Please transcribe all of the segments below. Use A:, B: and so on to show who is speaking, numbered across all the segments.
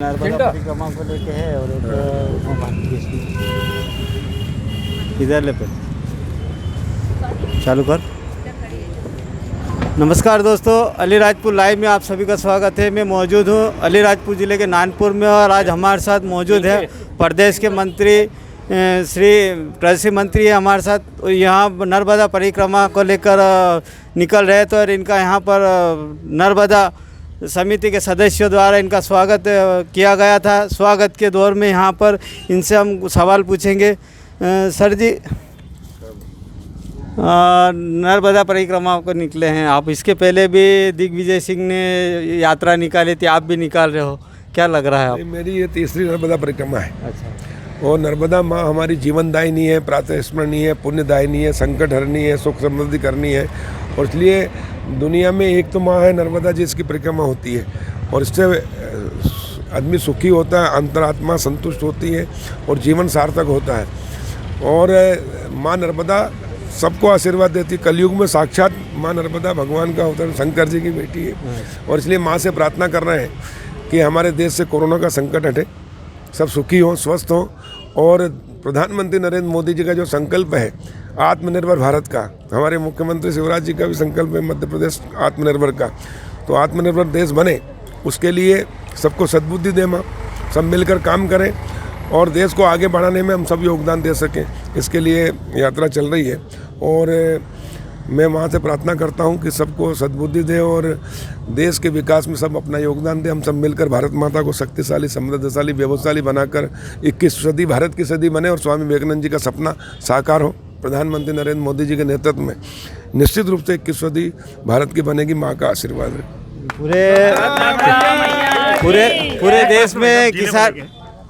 A: नर्मदा परिक्रमा को लेके है और एक इधर ले पे चालू कर। नमस्कार दोस्तों, अलीराजपुर लाइव में आप सभी का स्वागत है। मैं मौजूद हूँ अलीराजपुर ज़िले के नानपुर में और आज हमारे साथ मौजूद है प्रदेश के मंत्री श्री कृषि मंत्री है हमारे साथ। यहाँ नर्मदा परिक्रमा को लेकर निकल रहे थे और इनका यहाँ पर नर्मदा समिति के सदस्यों द्वारा इनका स्वागत किया गया था। स्वागत के दौर में यहाँ पर इनसे हम सवाल पूछेंगे। सर जी, नर्मदा परिक्रमा को निकले हैं आप, इसके पहले भी दिग्विजय सिंह ने यात्रा निकाली थी, आप भी निकाल रहे हो, क्या लग रहा है आप?
B: मेरी ये तीसरी नर्मदा परिक्रमा है।
A: अच्छा।
B: और नर्मदा माँ हमारी जीवनदायिनी है, प्रातः स्मरणीय है, पुण्यदायिनी है, संकट हरनी है, सुख समृद्धि करनी है। और इसलिए दुनिया में एक तो माँ है नर्मदा जी, इसकी परिक्रमा होती है और इससे आदमी सुखी होता है, अंतरात्मा संतुष्ट होती है और जीवन सार्थक होता है। और माँ नर्मदा सबको आशीर्वाद देती है। कलयुग में साक्षात माँ नर्मदा भगवान का अवतार शंकर जी की बेटी है। और इसलिए माँ से प्रार्थना कर रहे हैं कि हमारे देश से कोरोना का संकट हटे, सब सुखी हों, स्वस्थ हों। और प्रधानमंत्री नरेंद्र मोदी जी का जो संकल्प है आत्मनिर्भर भारत का, हमारे मुख्यमंत्री शिवराज जी का भी संकल्प है मध्य प्रदेश आत्मनिर्भर का, तो आत्मनिर्भर देश बने उसके लिए सबको सद्बुद्धि दे माँ, सब मिलकर काम करें और देश को आगे बढ़ाने में हम सब योगदान दे सकें, इसके लिए यात्रा चल रही है। और मैं वहाँ से प्रार्थना करता हूँ कि सबको सद्बुद्धि दे और देश के विकास में सब अपना योगदान दे। हम सब मिलकर भारत माता को शक्तिशाली, समृद्धशाली, वैभवशाली बनाकर 21वीं सदी भारत की सदी बने और स्वामी विवेकानंद जी का सपना साकार हो। प्रधानमंत्री नरेंद्र मोदी जी के नेतृत्व में निश्चित रूप से 21वीं सदी भारत की बनेगी, माँ का आशीर्वाद है।
A: पूरे देश में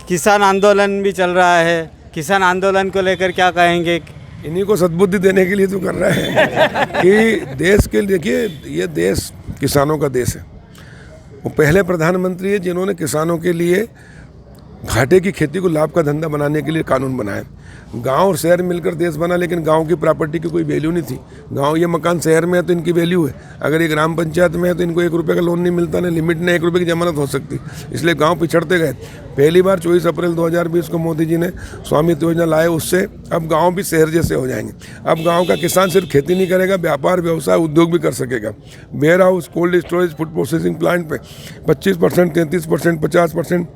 A: किसान आंदोलन भी चल रहा है, किसान आंदोलन को लेकर क्या कहेंगे?
B: इन्हीं को सद्बुद्धि देने के लिए तो कर रहा है कि देश के लिए, देखिए ये देश किसानों का देश है। वो पहले प्रधानमंत्री है जिन्होंने किसानों के लिए घाटे की खेती को लाभ का धंधा बनाने के लिए कानून बनाए। गांव और शहर मिलकर देश बना, लेकिन गांव की प्रॉपर्टी की कोई वैल्यू नहीं थी। गांव ये मकान शहर में है तो इनकी वैल्यू है, अगर ये ग्राम पंचायत में है तो इनको 1 रुपये का लोन नहीं मिलता, ना लिमिट, ना 1 रुपये की जमानत हो सकती। इसलिए गांव पिछड़ते गए। पहली बार 24 अप्रैल 2020 को मोदी जी ने स्वामित्व योजना लाए, उससे अब गाँव भी शहर जैसे हो जाएंगे। अब गाँव का किसान सिर्फ खेती नहीं करेगा, व्यापार, व्यवसाय, उद्योग भी कर सकेगा। Warehouse, cold storage, food processing plant पे 25%, 33%, 50%,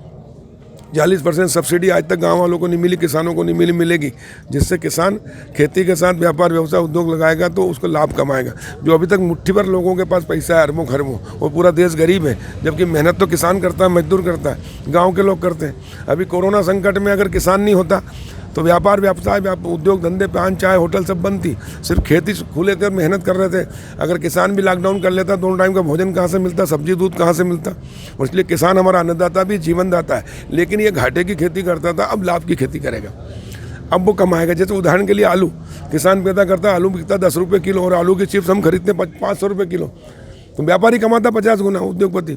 B: 40% सब्सिडी आज तक गांव वालों को नहीं मिली, किसानों को नहीं मिली, मिलेगी, जिससे किसान खेती के साथ व्यापार, व्यवसाय, उद्योग लगाएगा तो उसको लाभ कमाएगा। जो अभी तक मुट्ठी भर लोगों के पास पैसा है, अरबों खरबों, और पूरा देश गरीब है, जबकि मेहनत तो किसान करता है, मजदूर करता है, गाँव के लोग करते हैं। अभी कोरोना संकट में अगर किसान नहीं होता तो व्यापार, व्यवसाय, उद्योग धंधे, पान, चाय, होटल सब बंद थी। सिर्फ खेती खुले थे और मेहनत कर रहे थे। अगर किसान भी लॉकडाउन कर लेता, 2 टाइम का भोजन कहाँ से मिलता, सब्जी दूध कहाँ से मिलता? और इसलिए किसान हमारा अन्नदाता भी, जीवनदाता है। लेकिन ये घाटे की खेती करता था, अब लाभ की खेती करेगा, अब वो कमाएगा। जैसे उदाहरण के लिए आलू किसान पैदा करता है, आलू बिकता 10 रुपये किलो और आलू के चिप्स हम खरीदते 500 रुपये किलो, तो व्यापारी कमाता 50 गुना, उद्योगपति।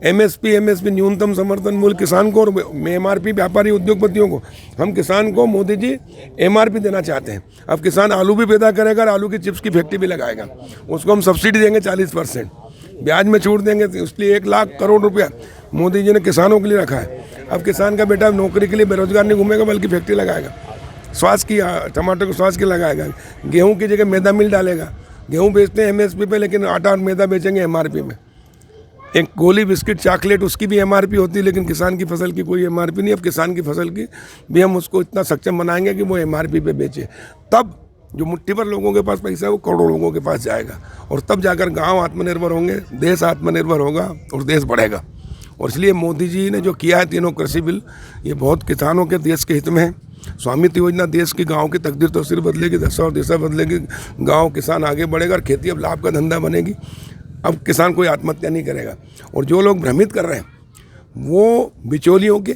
B: एमएसपी न्यूनतम समर्थन मूल्य किसान को और एमआरपी व्यापारी उद्योगपतियों को। हम किसान को मोदी जी एमआरपी देना चाहते हैं। अब किसान आलू भी पैदा करेगा और आलू की चिप्स की फैक्ट्री भी लगाएगा, उसको हम सब्सिडी देंगे 40%, ब्याज में छूट देंगे। इसलिए 1 लाख करोड़ रुपया मोदी जी ने किसानों के लिए रखा है। अब किसान का बेटा नौकरी के लिए बेरोजगार नहीं घूमेगा, बल्कि फैक्ट्री लगाएगा, स्वास्थ्य की, टमाटर को स्वास्थ्य की लगाएगा, गेहूँ की जगह मैदा मिल डालेगा। गेहूँ बेचते हैं एमएसपी पे, लेकिन आटा और मैदा बेचेंगे एमआरपी में। एक गोली, बिस्किट, चॉकलेट, उसकी भी एमआरपी होती है, लेकिन किसान की फसल की कोई एमआरपी नहीं। अब किसान की फसल की भी हम उसको इतना सक्षम बनाएंगे कि वो एमआरपी पे बेचे, तब जो मुट्ठी भर लोगों के पास पैसा है वो करोड़ों लोगों के पास जाएगा, और तब जाकर गांव आत्मनिर्भर होंगे, देश आत्मनिर्भर होगा और देश बढ़ेगा। और इसलिए मोदी जी ने जो किया है 3 कृषि बिल, ये बहुत किसानों के, देश के हित में है। स्वामित्व योजना देश की गाँव की तकदीर तस्वीर बदलेगी, दशा और दिशा बदलेगी। गाँव किसान आगे बढ़ेगा और खेती अब लाभ का धंधा बनेगी। अब किसान कोई आत्महत्या नहीं करेगा। और जो लोग भ्रमित कर रहे हैं वो बिचौलियों के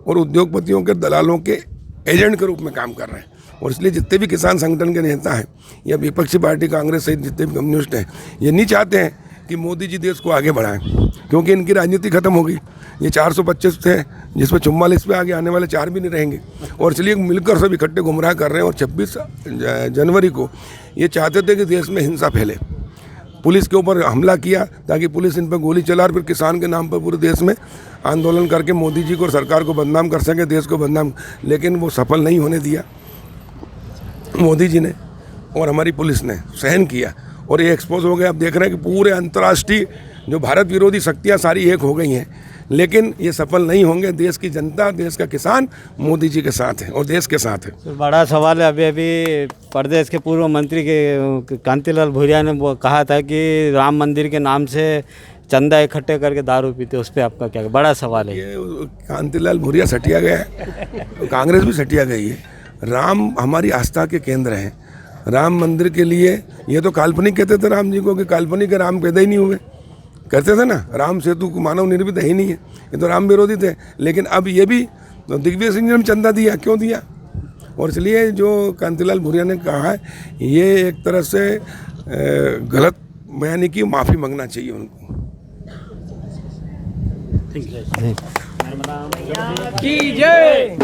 B: और उद्योगपतियों के, दलालों के एजेंट के रूप में काम कर रहे हैं। और इसलिए जितने भी किसान संगठन के नेता हैं या विपक्षी पार्टी कांग्रेस सहित जितने भी कम्युनिस्ट हैं, ये नहीं चाहते हैं कि मोदी जी देश को आगे बढ़ाएं, क्योंकि इनकी राजनीति खत्म हो गई। ये 425 थे, जिसमें 44 पे आगे आने वाले 4 भी नहीं रहेंगे। और इसलिए मिलकर सब इकट्ठे गुमराह कर रहे हैं। और 26 जनवरी को ये चाहते थे कि देश में हिंसा फैले, पुलिस के ऊपर हमला किया ताकि पुलिस इन पर गोली चला और फिर किसान के नाम पर पूरे देश में आंदोलन करके मोदी जी को और सरकार को बदनाम कर सके, देश को बदनाम, लेकिन वो सफल नहीं होने दिया मोदी जी ने और हमारी पुलिस ने सहन किया और ये एक्सपोज हो गया। अब देख रहे हैं कि पूरे अंतर्राष्ट्रीय जो भारत विरोधी शक्तियाँ सारी एक हो गई हैं, लेकिन ये सफल नहीं होंगे। देश की जनता, देश का किसान मोदी जी के साथ है और देश के साथ है।
A: तो बड़ा सवाल है, अभी प्रदेश के पूर्व मंत्री के कांतिलाल भूरिया ने वो कहा था कि राम मंदिर के नाम से चंदा इकट्ठे करके दारू पीते, उस पर आपका क्या बड़ा सवाल है?
B: ये कांतिलाल भूरिया सटिया गया है, कांग्रेस भी सटिया गई है। राम हमारी आस्था के केंद्र हैं। राम मंदिर के लिए ये तो काल्पनिक कहते थे राम जी को कि काल्पनिक के राम पैदा ही नहीं हुए, कहते थे ना, राम सेतु मानव निर्मित है ही नहीं है, ये तो राम विरोधी थे। लेकिन अब ये भी तो दिग्विजय सिंह ने चंदा दिया, क्यों दिया? और इसलिए जो कांतिलाल भूरिया ने कहा है ये एक तरह से गलत बयानी की, माफ़ी मांगना चाहिए उनको।
C: की जय।